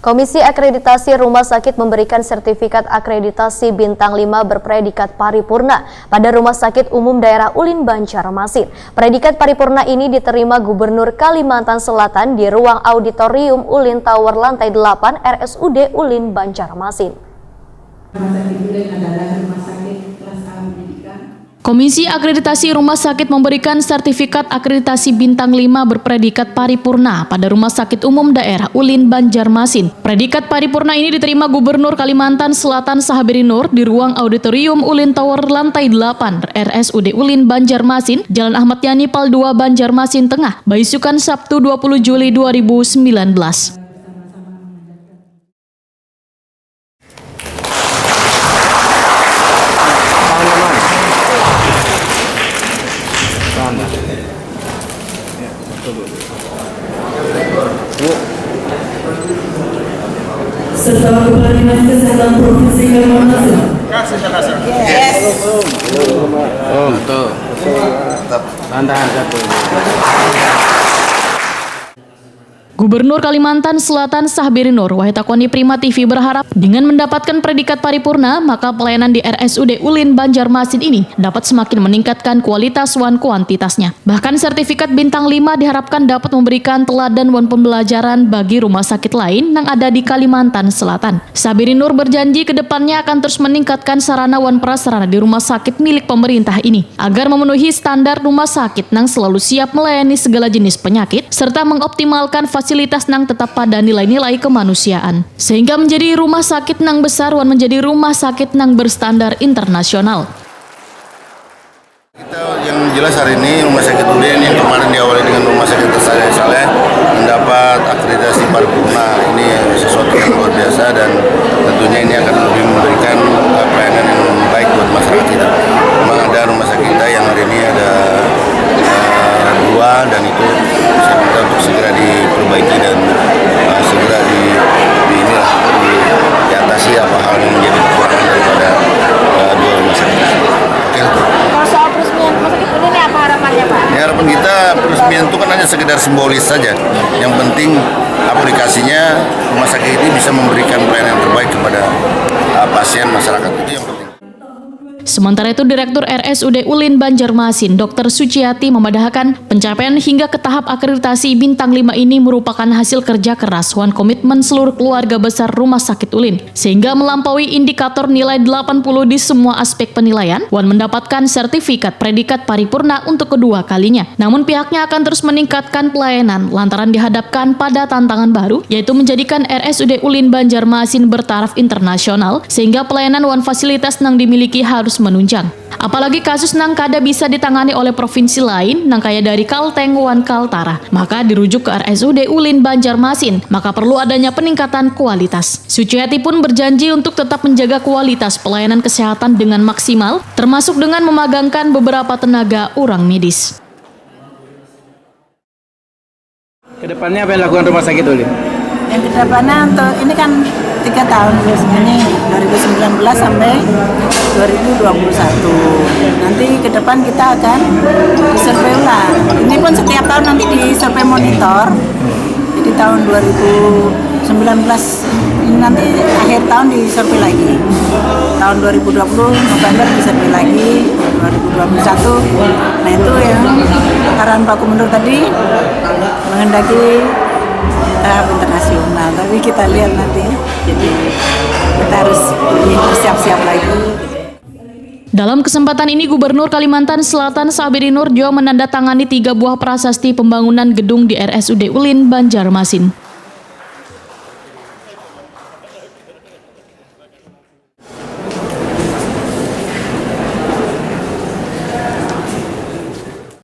Komisi Akreditasi Rumah Sakit memberikan sertifikat akreditasi bintang 5 berpredikat paripurna pada Rumah Sakit Umum Daerah Ulin Banjarmasin. Predikat paripurna ini diterima Gubernur Kalimantan Selatan di ruang auditorium Ulin Tower lantai 8 RSUD Ulin Banjarmasin. Komisi Akreditasi Rumah Sakit memberikan sertifikat akreditasi bintang 5 berpredikat paripurna pada Rumah Sakit Umum Daerah Ulin Banjarmasin. Predikat paripurna ini diterima Gubernur Kalimantan Selatan Sahabiri Nur di ruang auditorium Ulin Tower lantai 8 RSUD Ulin Banjarmasin, Jalan Ahmad Yani Pal 2 Banjarmasin Tengah, Baisukan Sabtu 20 Juli 2019. Serta Kepala Dinas Kesehatan Provinsi Kalimantan. Betul. Tahan satu. Gubernur Kalimantan Selatan Sahabiri Nur Wahitakoni Prima TV berharap dengan mendapatkan predikat paripurna, maka pelayanan di RSUD Ulin Banjarmasin ini dapat semakin meningkatkan kualitas wan kuantitasnya. Bahkan sertifikat bintang 5 diharapkan dapat memberikan teladan wan pembelajaran bagi rumah sakit lain yang ada di Kalimantan Selatan. Sahabiri Nur berjanji ke depannya akan terus meningkatkan sarana wan prasarana di rumah sakit milik pemerintah ini agar memenuhi standar rumah sakit yang selalu siap melayani segala jenis penyakit serta mengoptimalkan fasilitas nang tetap pada nilai-nilai kemanusiaan, sehingga menjadi rumah sakit nang besar wan menjadi rumah sakit nang berstandar internasional. Kita yang jelas hari ini Rumah Sakit Ulin yang kemarin diawali dengan Rumah Sakit Saleh mendapat akreditasi paripurna. Ini sesuatu yang luar biasa dan tentunya ini akan lebih memberikan pelayanan yang baik buat masyarakat kita. Memang ada rumah sakit kita yang hari ini ada dua dan itu saya minta untuk segera diperbaiki dan segera diatasi apa hal yang menjadi kekurangan daripada dua rumah sakit. Kalau soal peresmian rumah sakit ini apa harapannya, Pak? Ya, harapan kita peresmian itu kan hanya sekedar simbolis saja. Yang penting aplikasinya rumah sakit ini bisa memberikan pelayanan yang terbaik kepada pasien masyarakat, itu yang penting. Sementara itu, Direktur RSUD Ulin Banjarmasin, Dr. Suciati memadahakan pencapaian hingga ke tahap akreditasi bintang 5 ini merupakan hasil kerja keras wan komitmen seluruh keluarga besar Rumah Sakit Ulin, sehingga melampaui indikator nilai 80 di semua aspek penilaian, wan mendapatkan sertifikat predikat paripurna untuk kedua kalinya. Namun pihaknya akan terus meningkatkan pelayanan lantaran dihadapkan pada tantangan baru, yaitu menjadikan RSUD Ulin Banjarmasin bertaraf internasional, sehingga pelayanan wan fasilitas yang dimiliki harus menunjang. Apalagi kasus nang kada bisa ditangani oleh provinsi lain nang kaya dari Kalteng wan Kaltara, maka dirujuk ke RSUD Ulin Banjarmasin, maka perlu adanya peningkatan kualitas. Suciati pun berjanji untuk tetap menjaga kualitas pelayanan kesehatan dengan maksimal, termasuk dengan memagangkan beberapa tenaga urang medis. Kedepannya apa yang dilakukan Rumah Sakit Ulin? Yang kedepannya untuk ini kan 3 tahun ini 2019 sampai 2021. Nanti ke depan kita akan disurvei ulang. Ini pun setiap tahun nanti disurvei monitor. Jadi tahun 2019 ini nanti akhir tahun disurvei lagi. Tahun 2020 November disurvei lagi. 2021. Nah itu yang arahan Pak Gubernur tadi menghendaki tahap internasional, tapi kita lihat nanti, jadi kita harus bersiap-siap lagi. Dalam kesempatan ini, Gubernur Kalimantan Selatan Sahabiri Nur juga menandatangani 3 buah prasasti pembangunan gedung di RSUD Ulin Banjarmasin.